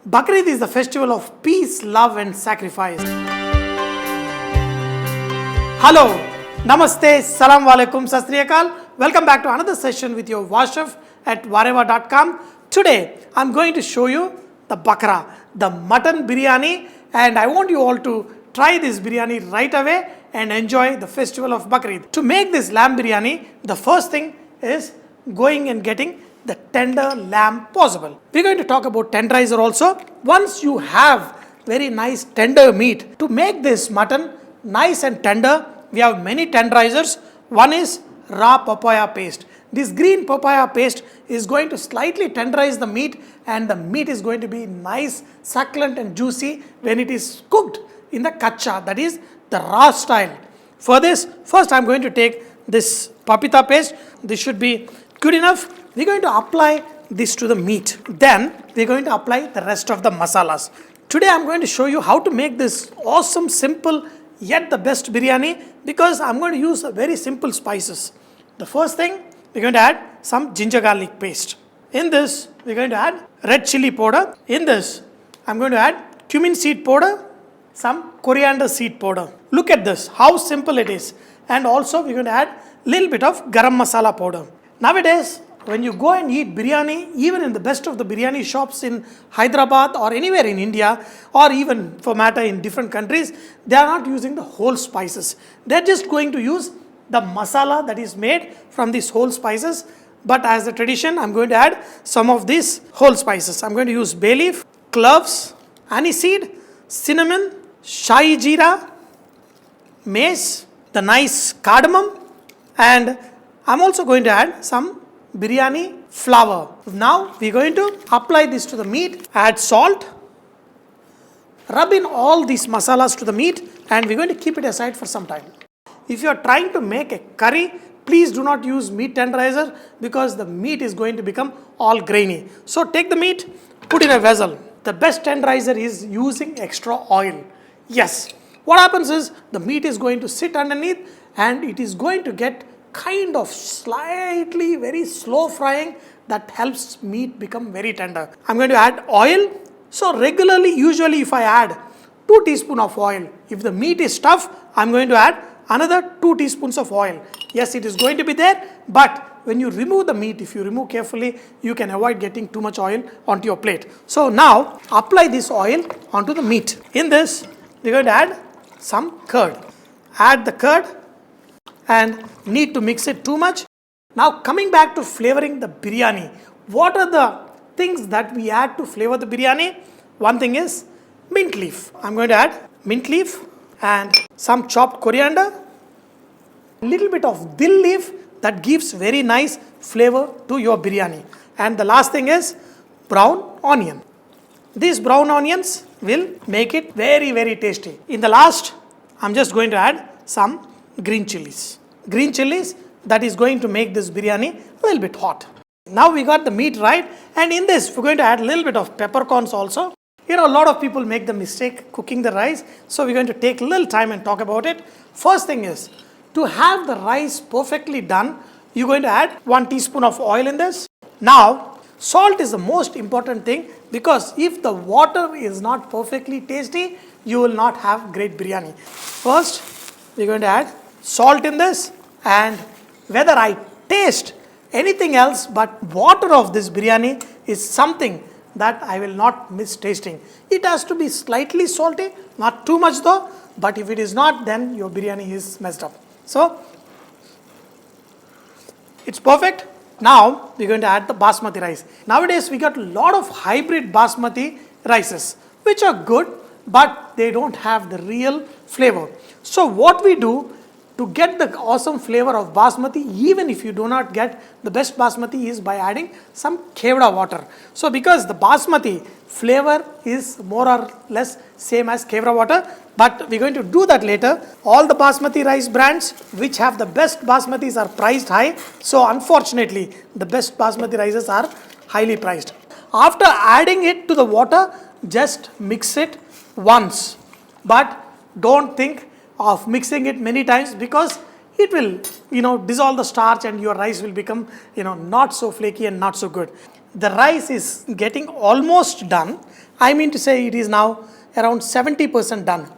Bakrid is the festival of peace, love and sacrifice. Hello, Namaste, Salam Alaikum, Sat Sri Akal. Welcome back to another session with your Washaf at wareva.com. Today, I'm going to show you the bakra, the mutton biryani, and I want you all to try this biryani right away and enjoy the festival of Bakrid. To make this lamb biryani, the first thing is going and getting the tender lamb possible. We're going to talk about tenderizer also. Once you have very nice tender meat, to make this mutton nice and tender, we have many tenderizers. One is raw papaya paste. This green papaya paste is going to slightly tenderize the meat, and the meat is going to be nice, succulent and juicy when it is cooked in the kacha, that is the raw style. For this, first I'm going to take this papita paste. This should be good enough. We're going to apply this to the meat. Then we're going to apply the rest of the masalas. Today I'm going to show you how to make this awesome, simple, yet the best biryani, because I'm going to use very simple spices. The first thing, we're going to add some ginger garlic paste. In this, we're going to add red chili powder. In this, I'm going to add cumin seed powder, some coriander seed powder. Look at this, how simple it is. And also, we're going to add a little bit of garam masala powder. Nowadays, when you go and eat biryani, even in the best of the biryani shops in Hyderabad or anywhere in India, or even for matter in different countries, they are not using the whole spices. They're just going to use the masala that is made from these whole spices. But as a tradition, I'm going to add some of these whole spices. I'm going to use bay leaf, cloves, aniseed, cinnamon, shahi jeera, mace, the nice cardamom, and I'm also going to add some biryani flour. Now we're going to apply this to the meat, add salt, rub in all these masalas to the meat, and we're going to keep it aside for some time. If you are trying to make a curry, please do not use meat tenderizer, because the meat is going to become all grainy. So take the meat, put in a vessel. The best tenderizer is using extra oil. Yes. What happens is the meat is going to sit underneath and it is going to get kind of slightly very slow frying that helps meat become very tender. I'm going to add oil. So regularly, usually if I add 2 teaspoons of oil, if the meat is tough, I'm going to add another 2 teaspoons of oil. Yes, it is going to be there, but when you remove the meat, if you remove carefully, you can avoid getting too much oil onto your plate. So now apply this oil onto the meat. In this, we're going to add some curd. Add the curd and need to mix it too much. Now coming back to flavoring the biryani, what are the things that we add to flavor the biryani? One thing is mint leaf. I'm going to add mint leaf and some chopped coriander, a little bit of dill leaf that gives very nice flavor to your biryani. And the last thing is brown onion. These brown onions will make it very, very tasty. In the last, I'm just going to add some green chilies. Green chilies that is going to make this biryani a little bit hot. Now we got the meat right, and in this we're going to add a little bit of peppercorns also. You know, a lot of people make the mistake cooking the rice, so we're going to take a little time and talk about it. First thing is, to have the rice perfectly done, you're going to add 1 teaspoon of oil in this. Now, salt is the most important thing, because if the water is not perfectly tasty, you will not have great biryani. First, we're going to add salt in this, and whether I taste anything else but water of this biryani is something that I will not miss tasting. It has to be slightly salty, not too much though, but if it is not, then your biryani is messed up. So, it's perfect. Now, we're going to add the basmati rice. Nowadays, we got a lot of hybrid basmati rices, which are good, but they don't have the real flavor. So, what we do to get the awesome flavor of basmati, even if you do not get the best basmati, is by adding some kevda water. So because the basmati flavor is more or less same as kevda water, but we're going to do that later. All the basmati rice brands which have the best basmatis are priced high. So unfortunately, the best basmati rices are highly priced. After adding it to the water, just mix it once. But don't think of mixing it many times, because it will, dissolve the starch and your rice will become, not so flaky and not so good. the rice is getting almost done. I mean to say it is now around 70% done.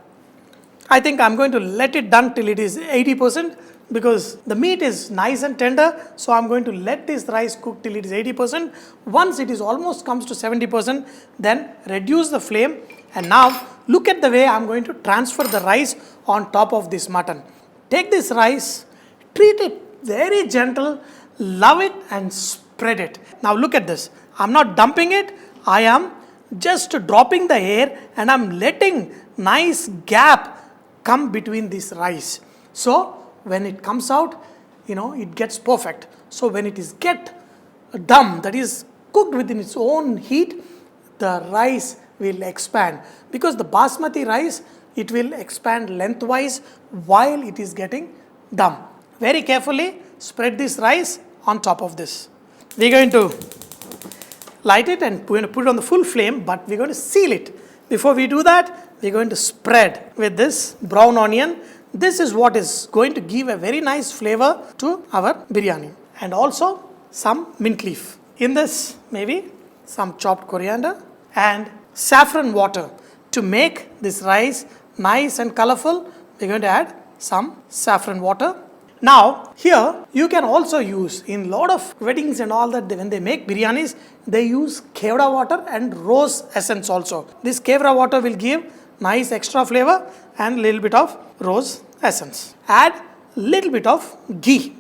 I think I'm going to let it done till it is 80% because the meat is nice and tender. So I'm going to let this rice cook till it is 80%. Once it is almost comes to 70%, then reduce the flame. And now look at the way I'm going to transfer the rice on top of this mutton. Take this rice, treat it very gentle, love it and spread it. Now look at this. I'm not dumping it. I am just dropping the air and I'm letting nice gap come between this rice. So when it comes out, it gets perfect. So when it is get dum, that is cooked within its own heat, the rice will expand. Because the basmati rice, it will expand lengthwise while it is getting dum. Very carefully spread this rice on top of this. We're going to light it and we're going to put it on the full flame, but we're going to seal it. Before we do that, we're going to spread with this brown onion. This is what is going to give a very nice flavor to our biryani. And also some mint leaf. In this, maybe some chopped coriander and saffron water. To make this rice nice and colorful, we're going to add some saffron water. Now, here you can also use, in lot of weddings and all that, when they make biryanis, they use kevra water and rose essence also. This kevra water will give nice extra flavor and little bit of rose essence. Add little bit of ghee.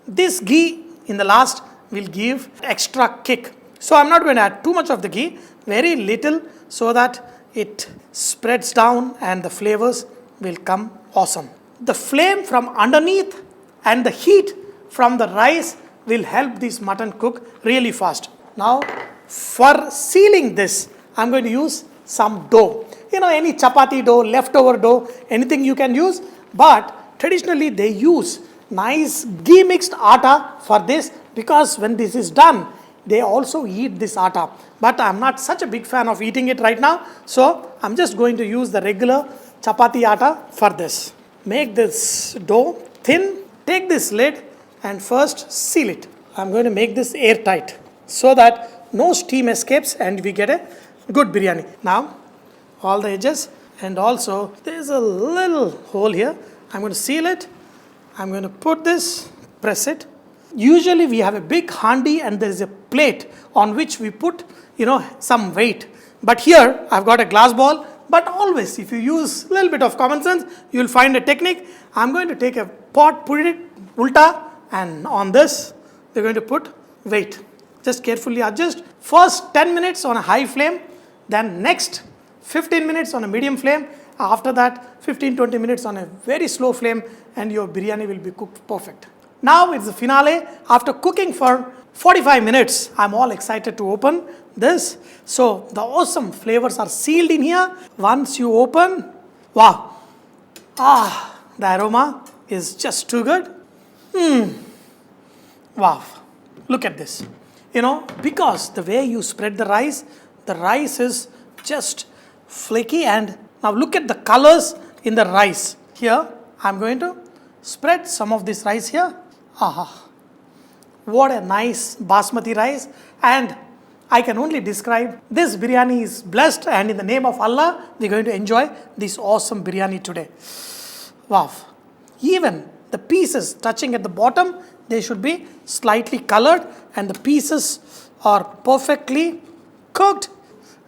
This ghee in the last will give extra kick. So I'm not going to add too much of the ghee, very little, so that it spreads down and the flavors will come awesome. The flame from underneath and the heat from the rice will help this mutton cook really fast. Now, for sealing this, I'm going to use some dough. Any chapati dough, leftover dough, anything you can use. But traditionally, they use nice ghee mixed atta for this because when this is done, they also eat this atta. But I'm not such a big fan of eating it right now. So, I'm just going to use the regular chapati atta for this. Make this dough thin. Take this lid and first seal it. I'm going to make this airtight so that no steam escapes and we get a good biryani. Now, all the edges and also there is a little hole here. I'm going to seal it. I'm going to put this, press it. Usually we have a big handi and there is a plate on which we put, some weight. But here I've got a glass ball. But always, if you use a little bit of common sense, you will find a technique. I'm going to take a pot, put it ulta, and on this, we're going to put weight. Just carefully adjust. First 10 minutes on a high flame, then next 15 minutes on a medium flame. After that, 15-20 minutes on a very slow flame, and your biryani will be cooked perfect. Now it's the finale. After cooking for 45 minutes, I'm all excited to open this. So the awesome flavors are sealed in here. Once you open, wow. The aroma is just too good. Wow. Look at this. Because the way you spread the rice is just flaky. And now look at the colors in the rice. Here, I'm going to spread some of this rice here. What a nice basmati rice. And I can only describe this biryani is blessed, and in the name of Allah, we're going to enjoy this awesome biryani today. Wow. Even the pieces touching at the bottom, they should be slightly colored and the pieces are perfectly cooked.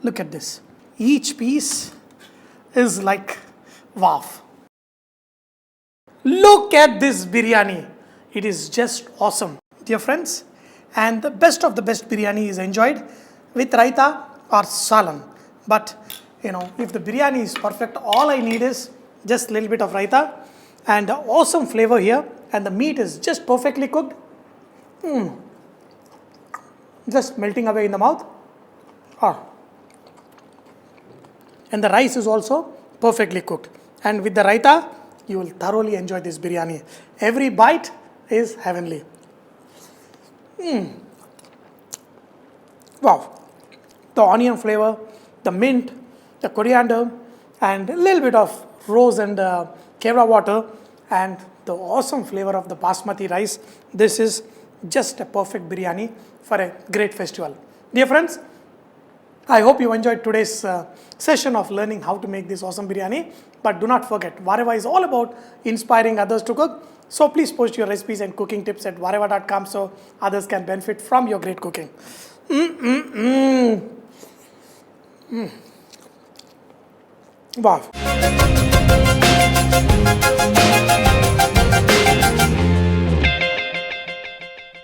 Look at this. Each piece is like, wow. Look at this biryani. It is just awesome. Dear friends, and the best of the best biryani is enjoyed with raita or salan. But, if the biryani is perfect, all I need is just a little bit of raita and awesome flavor here. And the meat is just perfectly cooked. Just melting away in the mouth. And the rice is also perfectly cooked. And with the raita, you will thoroughly enjoy this biryani. Every bite is heavenly. Wow. The onion flavor, the mint, the coriander, and a little bit of rose and kevra water, and the awesome flavor of the basmati rice. This is just a perfect biryani for a great festival. Dear friends, I hope you enjoyed today's session of learning how to make this awesome biryani. But do not forget, Vareva is all about inspiring others to cook. So please post your recipes and cooking tips at vareva.com so others can benefit from your great cooking. Wow.